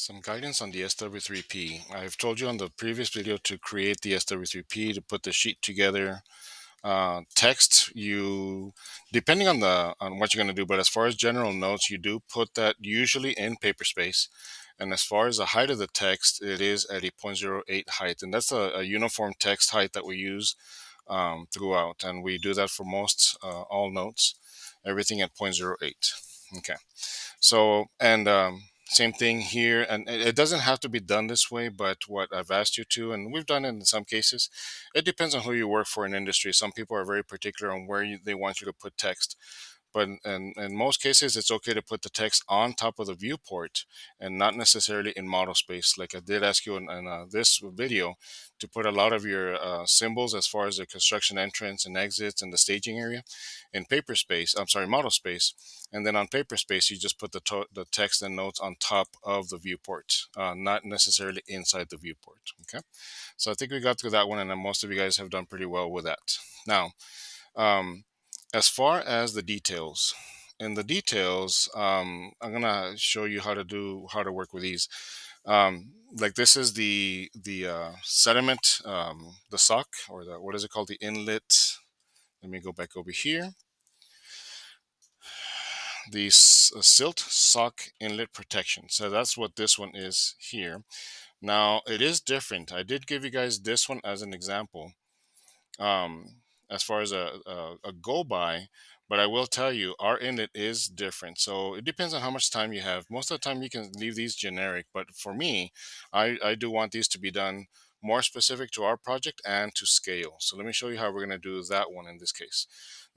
Some guidance on the SW3P. I've told you on the previous video to create the SW3P, to put the sheet together. Text, you, depending on what you're going to do, but as far as general notes, you do put that usually in paper space. And as far as the height of the text, it is at a 0.08 height, and that's a uniform text height that we use throughout, and we do that for most all notes, everything at 0.08. Okay. So, and same thing here, and it doesn't have to be done this way, but what I've asked you to, and we've done it in some cases, it depends on who you work for in industry. Some people are very particular on where they want you to put text. But in most cases, it's okay to put the text on top of the viewport and not necessarily in model space. Like I did ask you in this video to put a lot of your symbols as far as the construction entrance and exits and the staging area in paper space. I'm sorry, model space. And then on paper space, you just put the text and notes on top of the viewport, not necessarily inside the viewport. Okay. So I think we got through that one, and then most of you guys have done pretty well with that. Now, um, as far as the details, in the details, I'm gonna show you how to work with these. Like this is the sediment, the sock, or the, what is it called, the inlet. Let me go back over here. The silt sock inlet protection. So that's what this one is here. Now it is different. I did give you guys this one as an example. As far as a go by, but I will tell you our inlet is different. So it depends on how much time you have. Most of the time you can leave these generic, but for me, I do want these to be done more specific to our project and to scale. So let me show you how we're going to do that one in this case.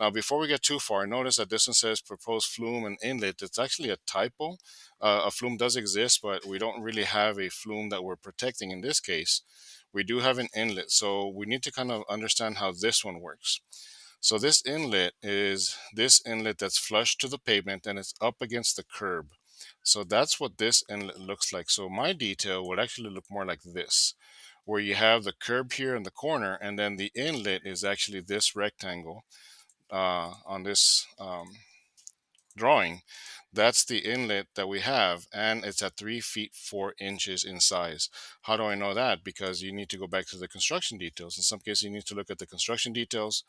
Now, before we get too far, notice that this one says proposed flume and inlet. It's actually a typo. A flume does exist, but we don't really have a flume that we're protecting in this case. We do have an inlet, so we need to kind of understand how this one works. So this inlet is this inlet that's flush to the pavement and it's up against the curb. So that's what this inlet looks like. So my detail would actually look more like this, where you have the curb here in the corner, and then the inlet is actually this rectangle on this drawing. That's the inlet that we have, and it's at 3 feet 4 inches in size. How do I know that? Because you need to go back to the construction details. In some cases, you need to look at the construction details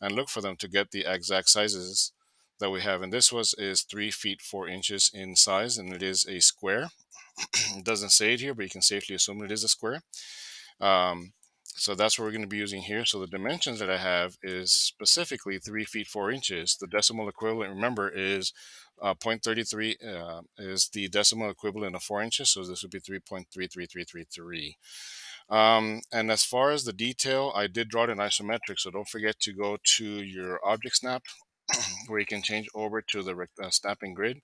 and look for them to get the exact sizes that we have. And this is 3 feet 4 inches in size, and it is a square. It doesn't say it here, but you can safely assume it is a square. So that's what we're going to be using here. So the dimensions that I have is specifically 3 feet 4 inches. The decimal equivalent, remember, is 0.33 is the decimal equivalent of 4 inches. So this would be 3.33333. And as far as the detail, I did draw it in isometric. So don't forget to go to your object snap where you can change over to the snapping grid,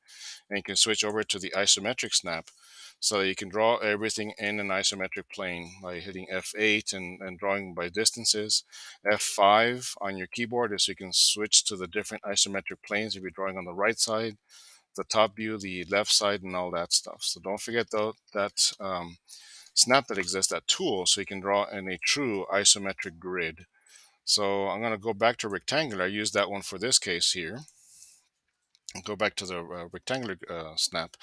and you can switch over to the isometric snap so that you can draw everything in an isometric plane by hitting F8 and drawing by distances. F5 on your keyboard is so you can switch to the different isometric planes if you're drawing on the right side, the top view, the left side, and all that stuff. So don't forget though that snap that exists, that tool, so you can draw in a true isometric grid. So I'm going to go back to rectangular. I use that one for this case here. Go back to the rectangular snap.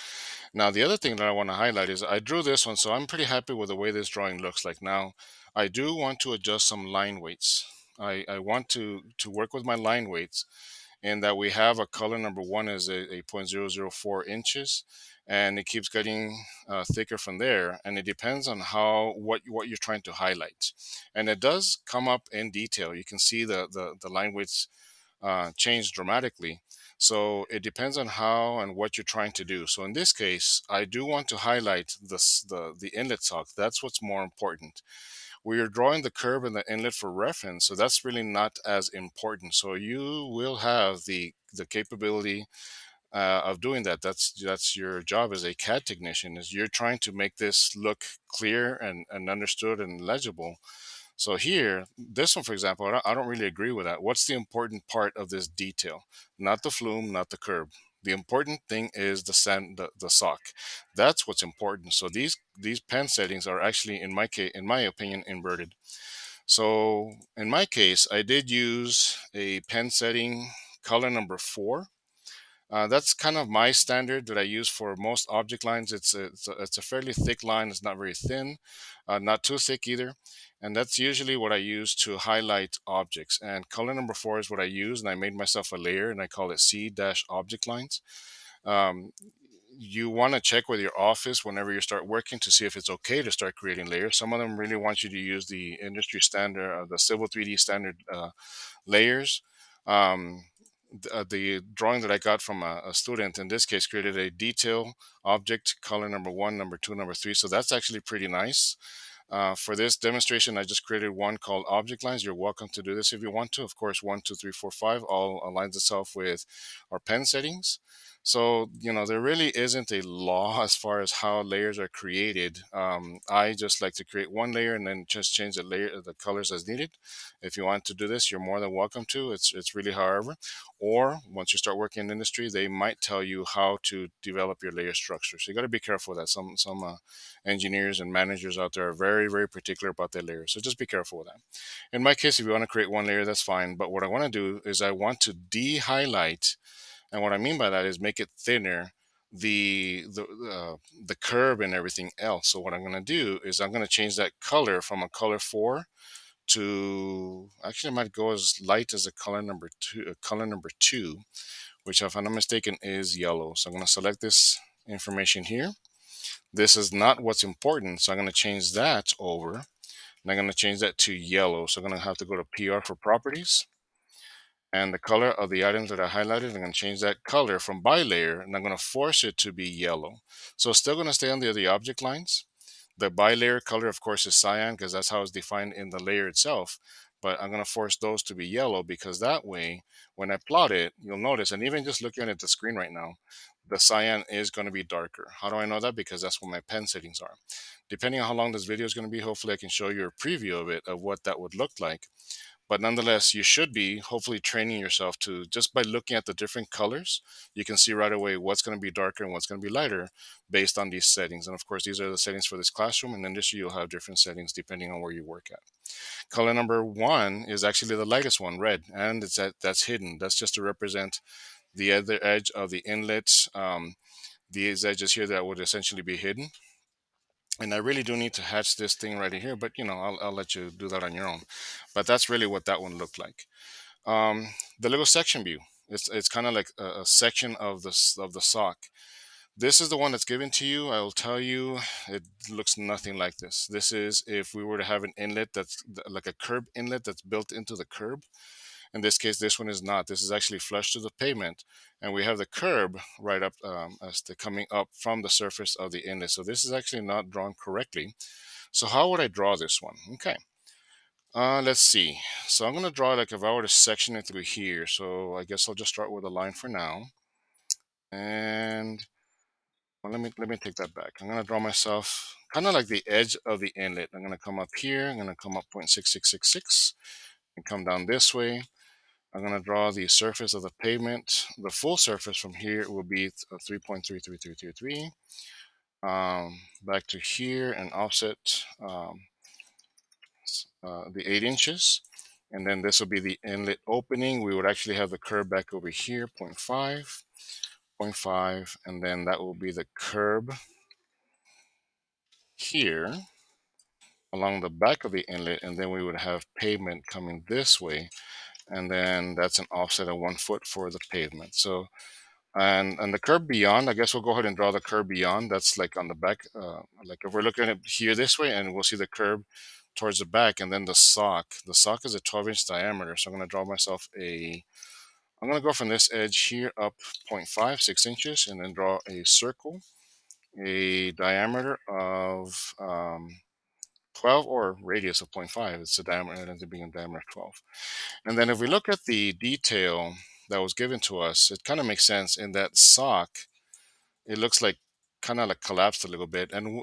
Now, the other thing that I want to highlight is I drew this one, so I'm pretty happy with the way this drawing looks like. Now, I do want to adjust some line weights. I want to work with my line weights, in that we have a color number one is a 0.004 inches, and it keeps getting thicker from there, and it depends on what you're trying to highlight, and it does come up in detail. You can see the line weights change dramatically. So it depends on how and what you're trying to do. So in this case, I do want to highlight the inlet sock. That's what's more important. We are drawing the curve and the inlet for reference, so that's really not as important. So you will have the capability of doing that. That's your job as a CAD technician. Is you're trying to make this look clear and understood and legible. So here, this one, for example, I don't really agree with that. What's the important part of this detail? Not the flume, not the curb. The important thing is the sock. That's what's important. So these pen settings are actually, in my opinion, inverted. So in my case, I did use a pen setting color number 4. That's kind of my standard that I use for most object lines. It's a fairly thick line. It's not very thin, not too thick either. And that's usually what I use to highlight objects. And color number 4 is what I use. And I made myself a layer and I call it C-object lines. Um, you want to check with your office whenever you start working to see if it's okay to start creating layers. Some of them really want you to use the industry standard, the Civil 3D standard layers. Um, the drawing that I got from a student in this case created a detail object color number 1, number 2, number 3. So that's actually pretty nice. For this demonstration, I just created one called object lines. You're welcome to do this if you want to. Of course, 1, 2, 3, 4, 5 all aligns itself with our pen settings. So, there really isn't a law as far as how layers are created. I just like to create one layer and then just change the colors as needed. If you want to do this, you're more than welcome to. It's really however. Or once you start working in industry, they might tell you how to develop your layer structure. So you got to be careful with that. Some engineers and managers out there are very, very particular about their layers. So just be careful with that. In my case, if you want to create one layer, that's fine. But what I want to do is I want to de-highlight, and what I mean by that is make it thinner, the curve and everything else. So what I'm going to do is I'm going to change that color from a color 4 to, actually I might go as light as a color number 2, which if I'm not mistaken is yellow. So I'm going to select this information here. This is not what's important, so I'm going to change that over, and I'm going to change that to yellow. So I'm going to have to go to PR for properties, and the color of the items that I highlighted, I'm going to change that color from by layer, and I'm going to force it to be yellow. So it's still going to stay on the object lines. The by layer color, of course, is cyan because that's how it's defined in the layer itself. But I'm going to force those to be yellow because that way, when I plot it, you'll notice, and even just looking at the screen right now, the cyan is going to be darker. How do I know that? Because that's what my pen settings are. Depending on how long this video is going to be, hopefully I can show you a preview of it, of what that would look like. But nonetheless, you should be hopefully training yourself to, just by looking at the different colors, you can see right away what's going to be darker and what's going to be lighter based on these settings. And of course, these are the settings for this classroom. And industry, you'll have different settings depending on where you work at. Color number 1 is actually the lightest one, red, and that's hidden. That's just to represent the other edge of the inlet. These edges here that would essentially be hidden. And I really do need to hatch this thing right here, but I'll let you do that on your own. But that's really what that one looked like. The little section view. It's kind of like a section of the sock. This is the one that's given to you. I will tell you, it looks nothing like this. This is if we were to have an inlet that's like a curb inlet that's built into the curb. In this case, this one is not. This is actually flush to the pavement, and we have the curb right up as the coming up from the surface of the inlet. So this is actually not drawn correctly. So how would I draw this one? Okay. Let's see. So I'm going to draw like if I were to section it through here. So I guess I'll just start with a line for now. And well, let me take that back. I'm going to draw myself kind of like the edge of the inlet. I'm going to come up here. I'm going to come up 0.6666 and come down this way. I'm going to draw the surface of the pavement. The full surface from here will be 3.33333. Back to here and offset the 8 inches. And then this will be the inlet opening. We would actually have the curb back over here, 0.5, 0.5, and then that will be the curb here along the back of the inlet, and then we would have pavement coming this way, and then that's an offset of 1 foot for the pavement. So and the curb beyond, I guess we'll go ahead and draw the curb beyond. That's like on the back, like if we're looking at it here this way, and we'll see the curb towards the back, and then the sock is a 12-inch diameter. So I'm going to draw myself I'm going to go from this edge here up 0.5, 6 inches, and then draw a circle, a diameter of 12, or radius of 0.5. It's a diameter, it ends up being a diameter of 12. And then if we look at the detail that was given to us, it kind of makes sense in that sock. It looks like kind of like collapsed a little bit. And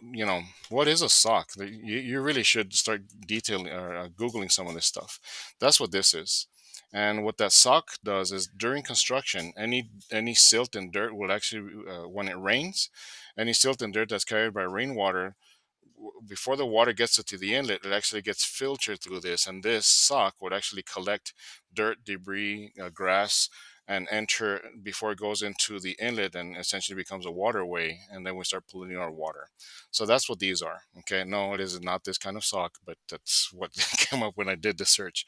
what is a sock? You really should start detailing or Googling some of this stuff. That's what this is. And what that sock does is during construction, any silt and dirt will actually, when it rains, any silt and dirt that's carried by rainwater, before the water gets to the inlet, it actually gets filtered through this, and this sock would actually collect dirt, debris, grass, and enter before it goes into the inlet and essentially becomes a waterway, and then we start polluting our water. So that's what these are. Okay, no, it is not this kind of sock, but that's what came up when I did the search.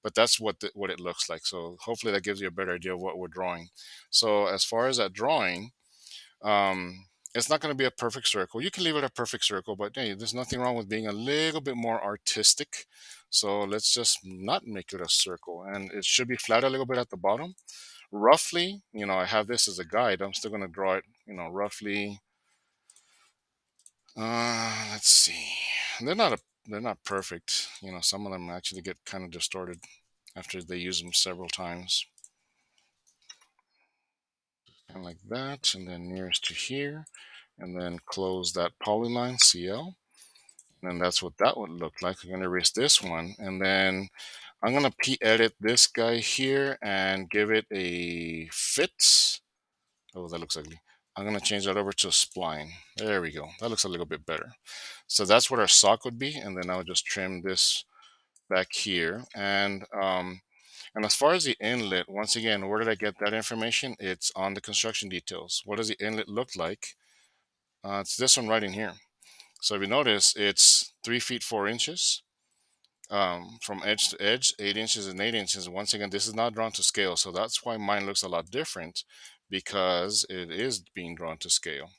But that's what it looks like. So hopefully that gives you a better idea of what we're drawing. So as far as that drawing, um, it's not going to be a perfect circle. You can leave it a perfect circle, but hey, there's nothing wrong with being a little bit more artistic. So let's just not make it a circle, and it should be flat a little bit at the bottom. Roughly, I have this as a guide. I'm still going to draw it, roughly. Let's see. They're not perfect. Some of them actually get kind of distorted after they use them several times. Kind of like that, and then nearest to here, and then close that polyline CL. And that's what that would look like. I'm going to erase this one, and then I'm going to p-edit this guy here and give it a fit. Oh, that looks ugly. I'm going to change that over to a spline. There we go. That looks a little bit better. So that's what our sock would be, and then I'll just trim this back here. And as far as the inlet, once again, where did I get that information? It's on the construction details. What does the inlet look like? It's this one right in here. So if you notice, it's 3 feet 4 inches from edge to edge, 8 inches and 8 inches. Once again, this is not drawn to scale, so that's why mine looks a lot different, because it is being drawn to scale.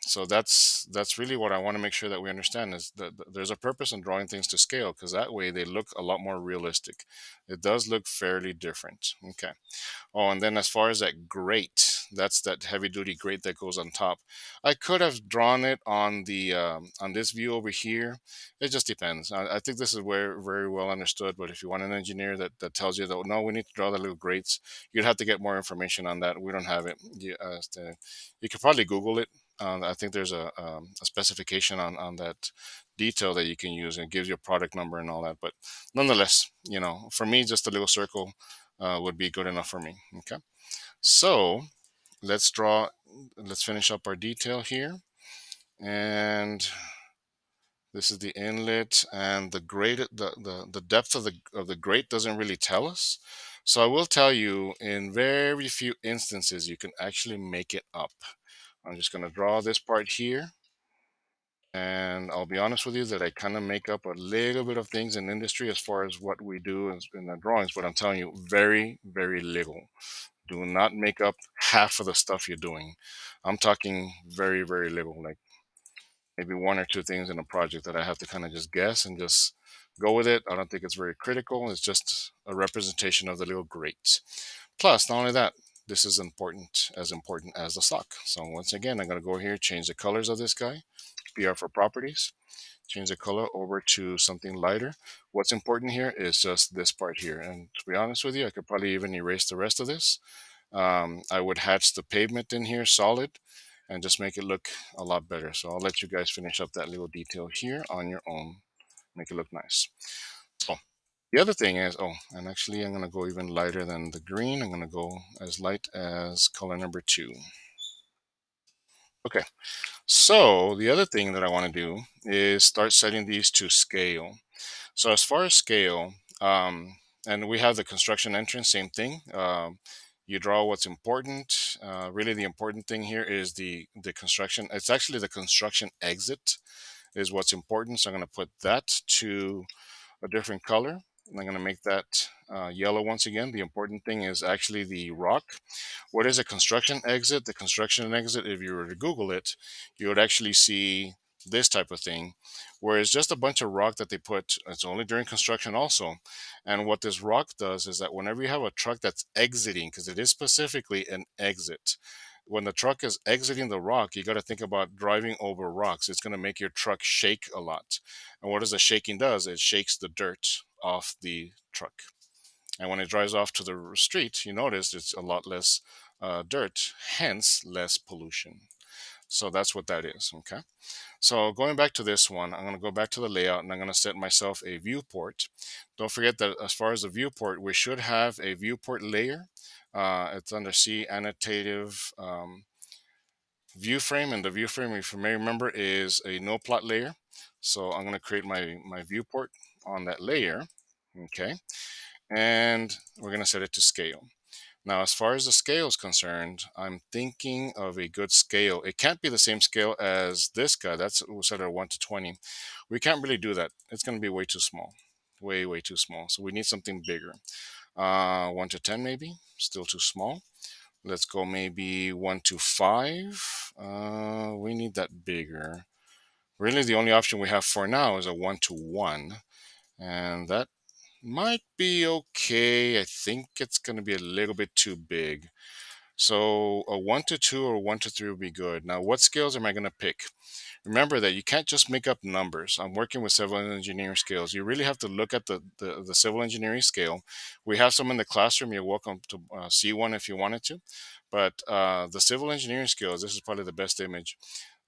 So that's really what I want to make sure that we understand, is that there's a purpose in drawing things to scale, because that way they look a lot more realistic. It does look fairly different. Okay. Oh, and then as far as that grate, that's that heavy duty grate that goes on top. I could have drawn it on the on this view over here. It just depends. I think this is where very well understood. But if you want an engineer that tells you that, no, we need to draw the little grates, you'd have to get more information on that. We don't have it. You could probably Google it. I think there's a specification on that detail that you can use, and it gives you a product number and all that. But nonetheless, for me, just a little circle would be good enough for me. Okay, so let's finish up our detail here. And this is the inlet, and the grate, the depth of the grate doesn't really tell us. So I will tell you, in very few instances you can actually make it up. I'm just going to draw this part here, and I'll be honest with you that I kind of make up a little bit of things in industry as far as what we do in the drawings, but I'm telling you, very, very little. Do not make up half of the stuff you're doing. I'm talking very, very little, like maybe one or two things in a project that I have to kind of just guess and just go with it. I don't think it's very critical. It's just a representation of the little grates. Plus, not only that, this is important as the sock. So once again, I'm going to go here, change the colors of this guy, PR for properties, change the color over to something lighter. What's important here is just this part here. And to be honest with you, I could probably even erase the rest of this. I would hatch the pavement in here solid and just make it look a lot better. So I'll let you guys finish up that little detail here on your own. Make it look nice. So the other thing is, and actually I'm going to go even lighter than the green. I'm going to go as light as color number 2. Okay, so the other thing that I want to do is start setting these to scale. So as far as scale, and we have the construction entrance, same thing. You draw what's important. Really, the important thing here is the construction. It's actually the construction exit is what's important. So I'm going to put that to a different color. And I'm going to make that yellow once again. The important thing is actually the rock. What is a construction exit? The construction exit, if you were to Google it, you would actually see this type of thing, where it's just a bunch of rock that they put. It's only during construction also. And what this rock does is that whenever you have a truck that's exiting, because it is specifically an exit, when the truck is exiting the rock, you got to think about driving over rocks. It's going to make your truck shake a lot. And what does the shaking does? It shakes the dirt off the truck. And when it drives off to the street, you notice it's a lot less dirt, hence less pollution. So that's what that is. Okay. So going back to this one, I'm going to go back to the layout, and I'm going to set myself a viewport. Don't forget that as far as the viewport, we should have a viewport layer. It's under C, annotative view frame, and the view frame, if you may remember, is a no plot layer. So I'm going to create my viewport on that layer. Okay. And we're going to set it to scale. Now, as far as the scale is concerned, I'm thinking of a good scale. It can't be the same scale as this guy. That's set at 1 to 20. We can't really do that. It's going to be way too small. Way, way too small. So we need something bigger. 1 to 10 maybe. Still too small. Let's go maybe 1 to 5. We need that bigger. Really, the only option we have for now is a 1 to 1. And that might be okay. I think it's going to be a little bit too big. So a 1 to 2 or 1 to 3 would be good. Now, what scales am I going to pick? Remember that you can't just make up numbers. I'm working with civil engineering scales. You really have to look at the civil engineering scale. We have some in the classroom. You're welcome to see one if you wanted to. But the civil engineering scales, this is probably the best image.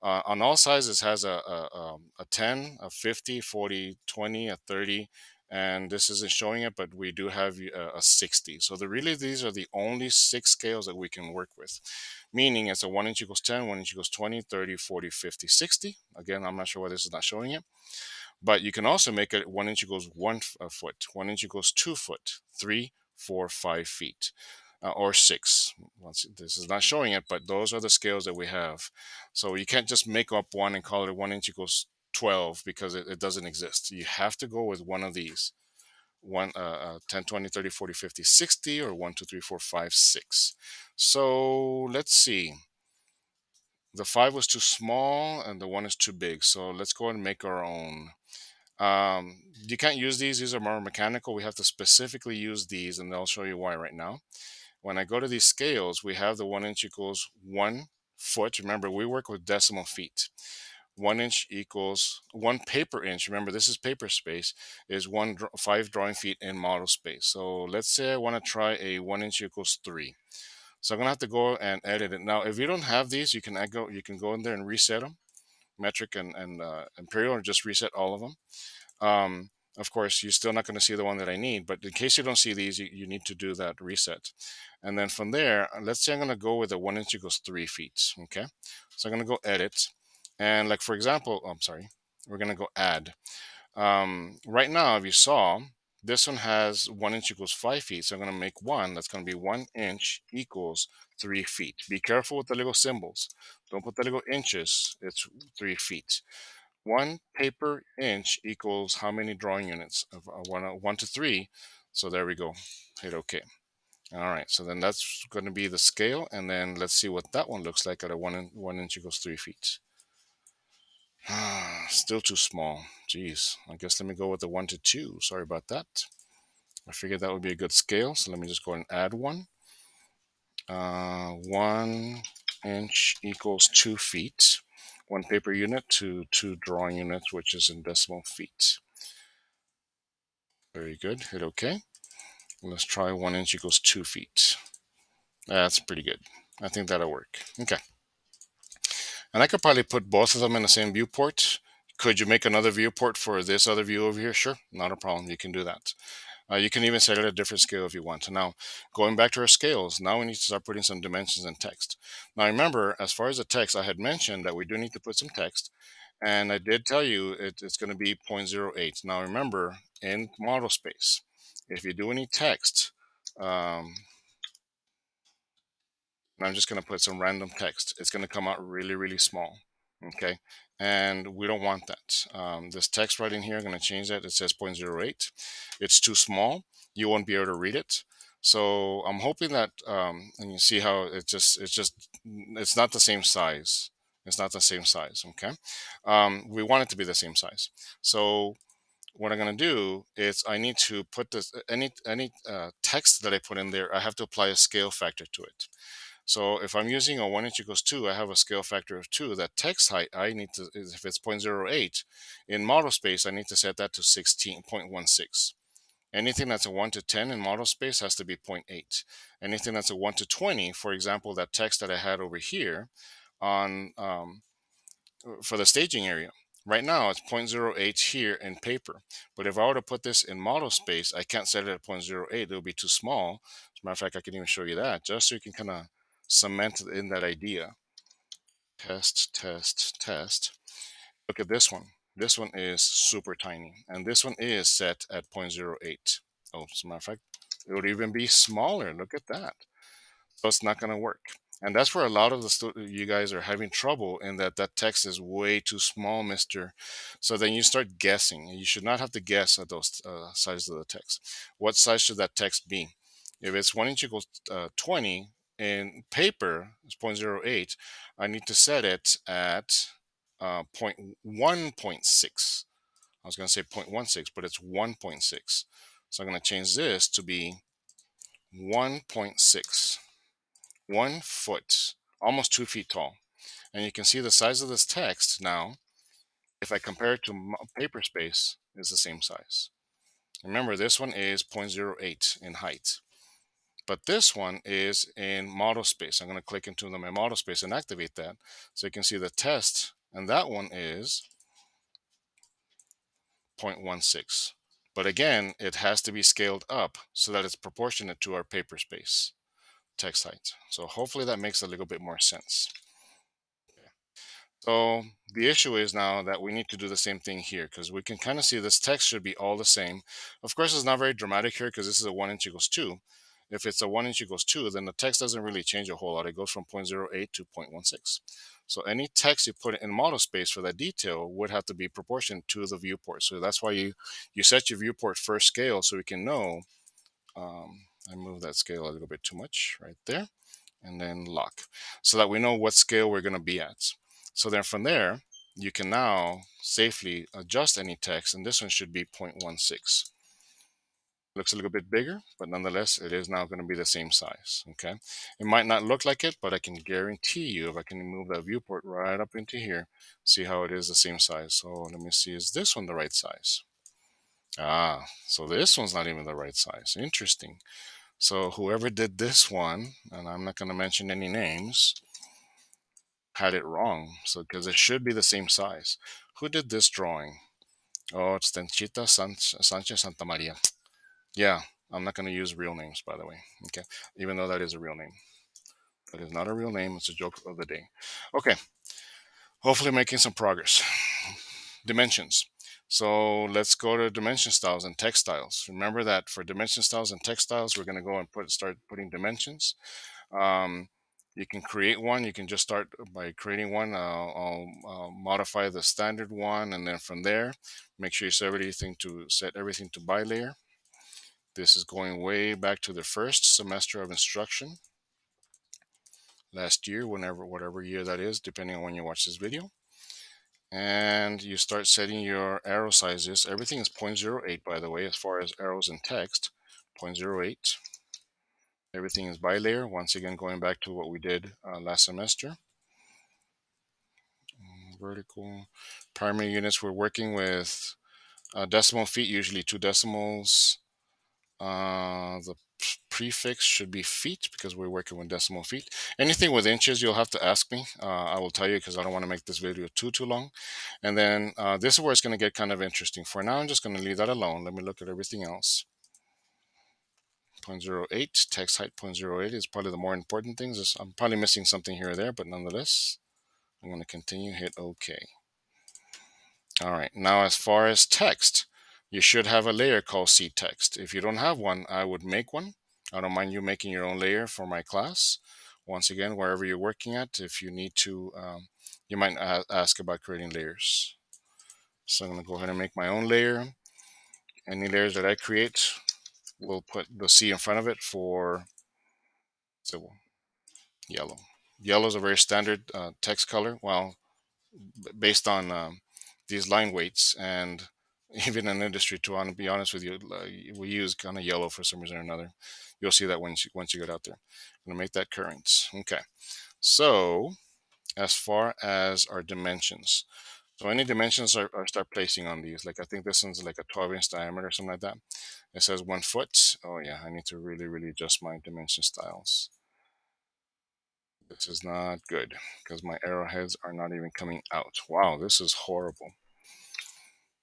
On all sizes has a 10, a 50, 40, 20, a 30, and this isn't showing it, but we do have a 60. So really these are the only 6 scales that we can work with, meaning it's a 1 inch equals 10, 1 inch equals 20, 30, 40, 50, 60. Again, I'm not sure why this is not showing it, but you can also make it 1 inch equals 1 foot, 1 inch equals 2 foot, 3, 4, 5 feet. Or 6. Once this is not showing it, but those are the scales that we have. So you can't just make up one and call it 1 inch equals 12 because it doesn't exist. You have to go with one of these. 10, 20, 30, 40, 50, 60, or 1, 2, 3, 4, 5, 6. So let's see. The 5 was too small and the 1 is too big. So let's go ahead and make our own. You can't use these are more mechanical. We have to specifically use these, and I'll show you why right now. When I go to these scales, we have the 1 inch equals 1 foot. Remember, we work with decimal feet. 1 inch equals 1 paper inch. Remember, this is paper space, is 5 drawing feet in model space. So let's say I want to try a 1 inch equals 3. So I'm gonna have to go and edit it. Now, if you don't have these, you can go in there and reset them, metric and imperial, or just reset all of them. Um, of course, you're still not going to see the one that I need, but in case you don't see these, you need to do that reset. And then from there, let's say I'm going to go with a 1 inch equals 3 feet. Okay. So I'm going to go edit. And like, for example, I'm sorry, we're going to go add. Right now, if you saw, this one has 1 inch equals 5 feet. So I'm going to make one that's going to be 1 inch equals 3 feet. Be careful with the little symbols. Don't put the little inches. It's 3 feet. 1 paper inch equals how many drawing units? Of 1 to 3. So there we go. Hit OK. All right. So then that's going to be the scale. And then let's see what that one looks like at a 1 inch equals 3 feet. Still too small. Jeez. I guess let me go with the 1 to 2. Sorry about that. I figured that would be a good scale. So let me just go and add one. 1 inch equals 2 feet. 1 paper unit to 2 drawing units, which is in decimal feet. Very good. Hit OK. Let's try 1 inch equals 2 feet. That's pretty good. I think that'll work. Okay. And I could probably put both of them in the same viewport. Could you make another viewport for this other view over here? Sure. Not a problem. You can do that. You can even set it at a different scale if you want. Now, going back to our scales, now we need to start putting some dimensions and text. Now, remember, as far as the text, I had mentioned that we do need to put some text. And I did tell you it's going to be 0.08. Now, remember, in model space, if you do any text, um, and I'm just going to put some random text, it's going to come out really, really small. Okay. And we don't want that. This text right in here, I'm going to change that. It says 0.08. It's too small. You won't be able to read it. So I'm hoping that, and you see how it's not the same size. It's not the same size. Okay. We want it to be the same size. So what I'm going to do is I need to put this, any text that I put in there, I have to apply a scale factor to it. So if I'm using a 1 inch equals 2, I have a scale factor of 2. That text height, I need to, if it's 0.08, in model space, I need to set that to 16.16. Anything that's a 1 to 10 in model space has to be 0.8. Anything that's a 1 to 20, for example, that text that I had over here on for the staging area. Right now, it's 0.08 here in paper. But if I were to put this in model space, I can't set it at 0.08. It'll be too small. As a matter of fact, I can even show you that, just so you can kind of cement in that idea. Test, test, test. Look at this one. This one is super tiny. And this one is set at 0.08. Oh, as a matter of fact, it would even be smaller. Look at that. So it's not going to work. And that's where a lot of you guys are having trouble, in that that text is way too small, mister. So then you start guessing, and you should not have to guess at those sizes of the text. What size should that text be? If it's 1 inch equals 20, in paper it's 0.08, I need to set it at 1.6. I was going to say 0.16, but it's 1.6. So I'm going to change this to be 1.6. 1 foot, almost 2 feet tall. And you can see the size of this text now, if I compare it to paper space, is the same size. Remember, this one is 0.08 in height, but this one is in model space. I'm going to click into my model space and activate that, so you can see the test, and that one is 0.16. But again, it has to be scaled up so that it's proportionate to our paper space text height. So hopefully that makes a little bit more sense. So the issue is now that we need to do the same thing here, because we can kind of see this text should be all the same. Of course, it's not very dramatic here because this is a 1 inch equals 2. If it's a 1 inch equals 2, then the text doesn't really change a whole lot. It goes from 0.08 to 0.16. So any text you put in model space for that detail would have to be proportioned to the viewport. So that's why you set your viewport first scale, so we can know. I moved that scale a little bit too much right there, and then lock, so that we know what scale we're going to be at. So then from there, you can now safely adjust any text, and this one should be 0.16. Looks a little bit bigger, but nonetheless, it is now going to be the same size. Okay, it might not look like it, but I can guarantee you, if I can move that viewport right up into here, see how it is the same size. So let me see, is this one the right size? Ah, so this one's not even the right size. Interesting. So whoever did this one, and I'm not going to mention any names, had it wrong. So because it should be the same size. Who did this drawing? Oh, it's Tenchita Sanchez Santa Maria. Yeah, I'm not going to use real names, by the way. Okay, even though that is a real name. That is not a real name. It's a joke of the day. Okay, hopefully making some progress. Dimensions. So let's go to dimension styles and text styles. Remember that for dimension styles and text styles, we're going to go and start putting dimensions. Um, you can create one. You can just start by creating one. I'll modify the standard one, and then from there, make sure you set everything to bilayer. This is going way back to the first semester of instruction last year, whatever year that is, depending on when you watch this video. And you start setting your arrow sizes. Everything is 0.08, by the way, as far as arrows and text. 0.08. Everything is bilayer. Once again, going back to what we did last semester. Vertical. Primary units, we're working with decimal feet, usually 2 decimals. The prefix should be feet because we're working with decimal feet. Anything with inches, you'll have to ask me. I will tell you because I don't want to make this video too long. And then this is where it's going to get kind of interesting. For now, I'm just going to leave that alone. Let me look at everything else. 0.08, text height 0.08 is probably the more important things. I'm probably missing something here or there, but nonetheless, I'm going to continue, hit OK. All right, now as far as text, you should have a layer called C text. If you don't have one, I would make one. I don't mind you making your own layer for my class. Once again, wherever you're working at, if you need to, you might ask about creating layers. So I'm going to go ahead and make my own layer. Any layers that I create, we'll put the C in front of it for civil. Yellow. Yellow is a very standard text color. Well, based on these line weights, and even in industry, to be honest with you, we use kind of yellow for some reason or another. You'll see that once you get out there. I'm going to make that current. Okay. So as far as our dimensions, so any dimensions are start placing on these. Like I think this one's like a 12-inch diameter or something like that. It says 1 foot. Oh yeah, I need to really adjust my dimension styles. This is not good because my arrowheads are not even coming out. Wow, this is horrible.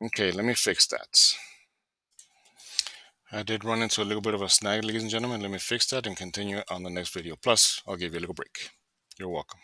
Okay, let me fix that. I did run into a little bit of a snag, ladies and gentlemen. Let me fix that and continue on the next video. Plus, I'll give you a little break. You're welcome.